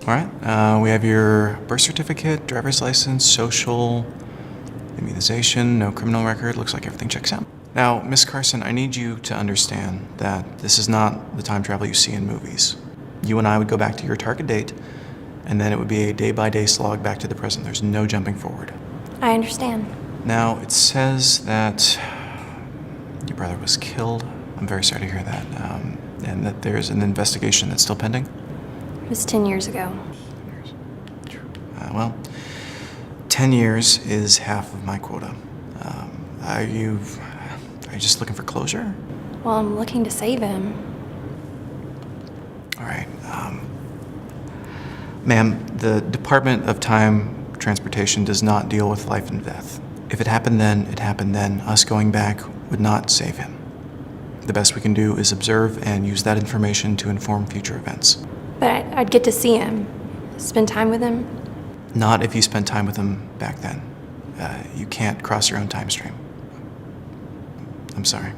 All right. We have your birth certificate, driver's license, social, immunization, no criminal record. Looks like everything checks out. Now, Miss Carson, I need you to understand that this is not the time travel you see in movies. You and I would go back to your target date, and then it would be a day-by-day slog back to the present. There's no jumping forward. I understand. Now, it says that your brother was killed. I'm very sorry to hear that. And that there's an investigation that's still pending. It was 10 years ago. 10 years. Well, 10 years is half of my quota. Are you just looking for closure? Well, I'm looking to save him. All right. Ma'am, the Department of Time Transportation does not deal with life and death. If it happened then, it happened then. Us going back would not save him. The best we can do is observe and use that information to inform future events. But I'd get to see him, spend time with him. Not if you spent time with him back then. You can't cross your own time stream. I'm sorry.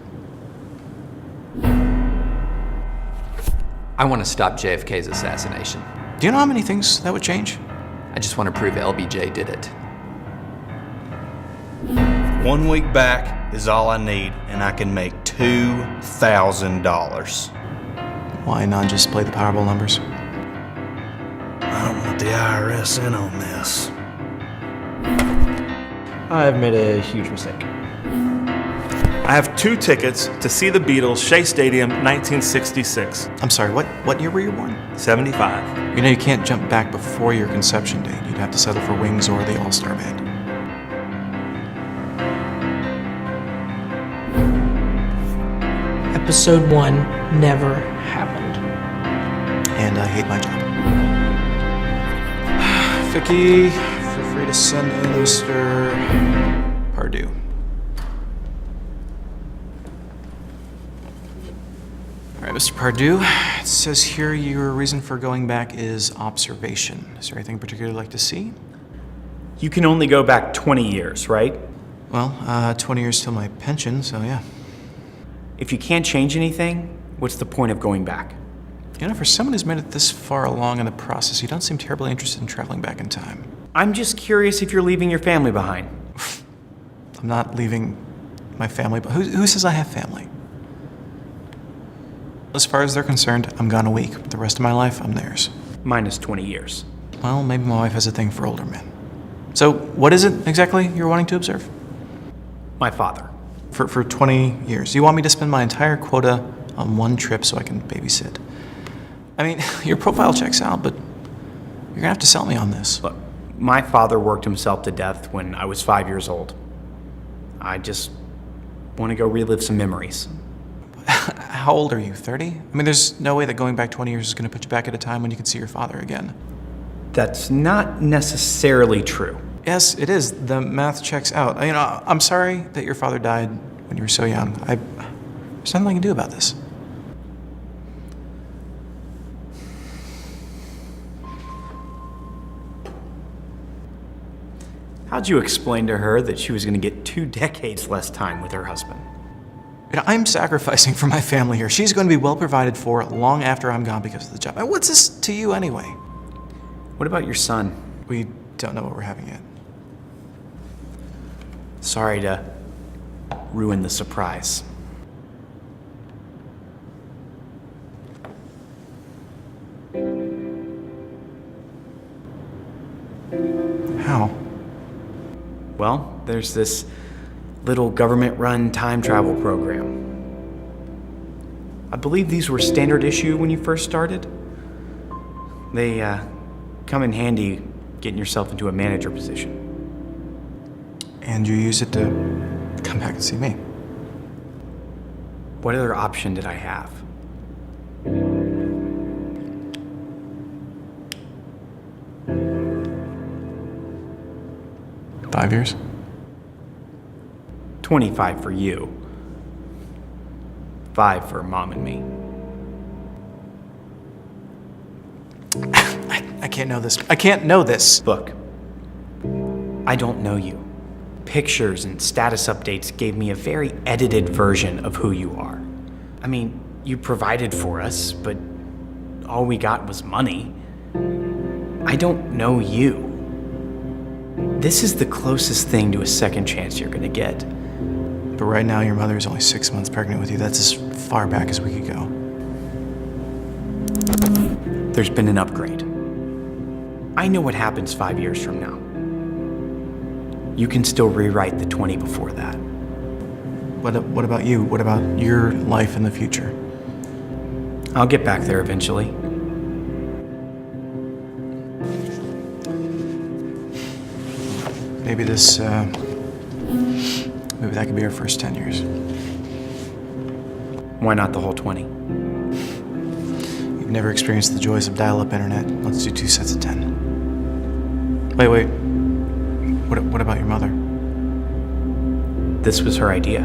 I want to stop JFK's assassination. Do you know how many things that would change? I just want to prove LBJ did it. 1 week back is all I need, and I can make $2,000. Why not just play the Powerball numbers? I don't want the IRS in on this. I've made a huge mistake. I have 2 tickets to see the Beatles, Shea Stadium, 1966. I'm sorry, what year were you born? 75. You know, you can't jump back before your conception date. You'd have to settle for Wings or the All-Star Band. Episode 1 never happened. And I hate my job. Vicky, feel free to send in Mr. Pardue. All right, Mr. Pardue, it says here your reason for going back is observation. Is there anything particularly you'd like to see? You can only go back 20 years, right? Well, 20 years till my pension, so yeah. If you can't change anything, what's the point of going back? You know, for someone who's made it this far along in the process, you don't seem terribly interested in traveling back in time. I'm just curious if you're leaving your family behind. I'm not leaving my family, but who says I have family? As far as they're concerned, I'm gone a week. The rest of my life, I'm theirs. Minus 20 years. Well, maybe my wife has a thing for older men. So, what is it exactly you're wanting to observe? My father. For 20 years. You want me to spend my entire quota on one trip so I can babysit? I mean, your profile checks out, but you're gonna have to sell me on this. Look, my father worked himself to death when I was 5 years old. I just want to go relive some memories. How old are you, 30? I mean, there's no way that going back 20 years is gonna put you back at a time when you can see your father again. That's not necessarily true. Yes, it is. The math checks out. You know, I'm sorry that your father died when you were so young. There's nothing I can do about this. How'd you explain to her that she was going to get 2 decades less time with her husband? You know, I'm sacrificing for my family here. She's going to be well provided for long after I'm gone because of the job. And what's this to you anyway? What about your son? We don't know what we're having yet. Sorry to ruin the surprise. How? Well, there's this little government-run time travel program. I believe these were standard issue when you first started. They come in handy getting yourself into a manager position. And you use it to come back and see me. What other option did I have? $5 years? 25 for you. 5 for Mom and me. I can't know this. I can't know this. Look, I don't know you. Pictures and status updates gave me a very edited version of who you are. I mean, you provided for us, but all we got was money. I don't know you. This is the closest thing to a second chance you're gonna get. But right now, your mother is only 6 months pregnant with you. That's as far back as we could go. There's been an upgrade. I know what happens 5 years from now. You can still rewrite the 20 before that. What about you? What about your life in the future? I'll get back there eventually. Maybe maybe that could be our first 10 years. Why not the whole 20? You've never experienced the joys of dial-up internet. Let's do 2 sets of 10. Wait. What about your mother? This was her idea.